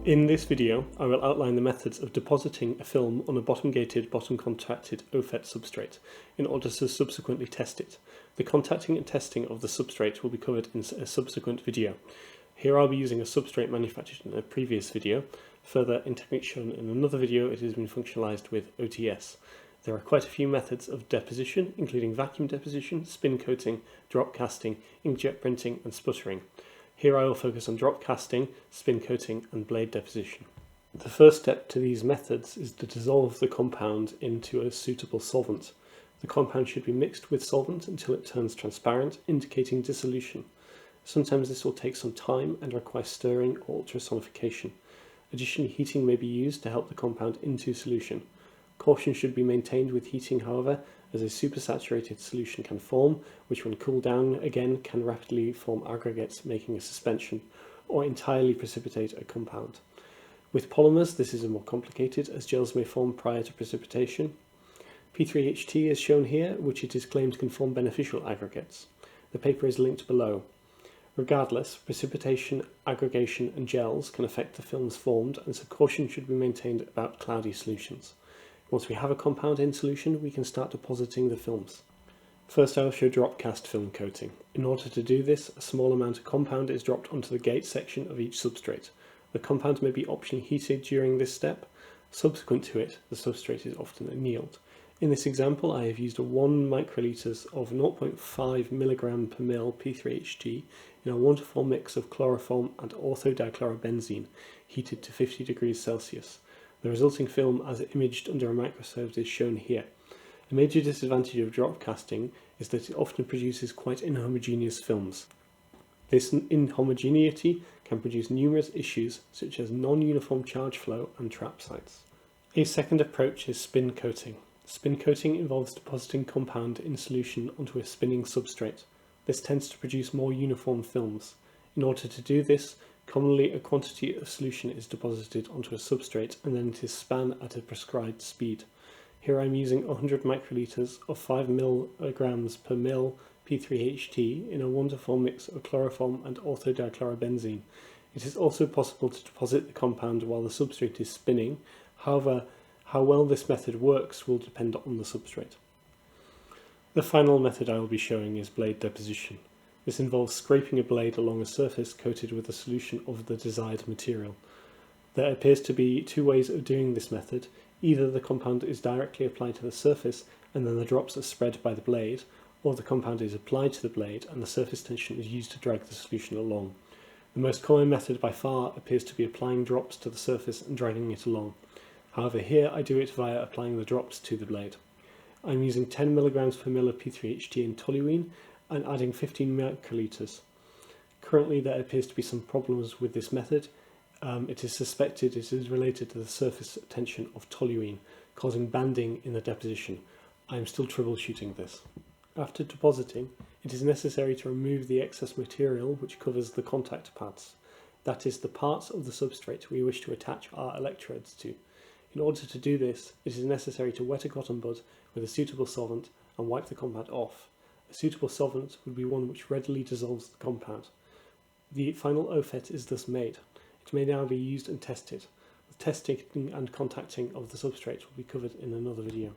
In this video, I will outline the methods of depositing a film on a bottom-gated, bottom-contacted OFET substrate in order to subsequently test it. The contacting and testing of the substrate will be covered in a subsequent video. Here I'll be using a substrate manufactured in a previous video. Further, in techniques shown in another video, it has been functionalized with OTS. There are quite a few methods of deposition, including vacuum deposition, spin coating, drop casting, inkjet printing, and sputtering. Here I will focus on drop casting, spin coating, and blade deposition. The first step to these methods is to dissolve the compound into a suitable solvent. The compound should be mixed with solvent until it turns transparent, indicating dissolution. Sometimes this will take some time and require stirring or ultrasonification. Additionally, heating may be used to help the compound into solution. Caution should be maintained with heating, however, as a supersaturated solution can form, which when cooled down again can rapidly form aggregates, making a suspension, or entirely precipitate a compound. With polymers, this is more complicated, as gels may form prior to precipitation. P3HT is shown here, which it is claimed can form beneficial aggregates. The paper is linked below. Regardless, precipitation, aggregation, and gels can affect the films formed, and so caution should be maintained about cloudy solutions. Once we have a compound in solution, we can start depositing the films. First, I will show drop cast film coating. In order to do this, a small amount of compound is dropped onto the gate section of each substrate. The compound may be optionally heated during this step. Subsequent to it, the substrate is often annealed. In this example, I have used 1 microliters of 0.5 mg per ml P3HT in a 1:4 mix of chloroform and orthodichlorobenzene, heated to 50 degrees Celsius. The resulting film, as imaged under a microscope, is shown here. A major disadvantage of drop casting is that it often produces quite inhomogeneous films. This inhomogeneity can produce numerous issues such as non-uniform charge flow and trap sites. A second approach is spin coating. Spin coating involves depositing compound in solution onto a spinning substrate. This tends to produce more uniform films. In order to do this, commonly a quantity of solution is deposited onto a substrate and then it is spun at a prescribed speed. Here I am using 100 microliters of 5 mg per ml P3HT in a 1:4 mix of chloroform and orthodichlorobenzene. It is also possible to deposit the compound while the substrate is spinning. However, how well this method works will depend on the substrate. The final method I will be showing is blade deposition. This involves scraping a blade along a surface coated with a solution of the desired material. There appears to be two ways of doing this method. Either the compound is directly applied to the surface and then the drops are spread by the blade, or the compound is applied to the blade and the surface tension is used to drag the solution along. The most common method by far appears to be applying drops to the surface and dragging it along. However, here I do it via applying the drops to the blade. I'm using 10 mg per ml of P3HT in toluene and adding 15 microliters. Currently there appears to be some problems with this method. It is suspected it is related to the surface tension of toluene, causing banding in the deposition. I am still troubleshooting this. After depositing, it is necessary to remove the excess material which covers the contact pads. That is, the parts of the substrate we wish to attach our electrodes to. In order to do this, it is necessary to wet a cotton bud with a suitable solvent and wipe the compound off. A suitable solvent would be one which readily dissolves the compound. The final OFET is thus made. It may now be used and tested. The testing and contacting of the substrate will be covered in another video.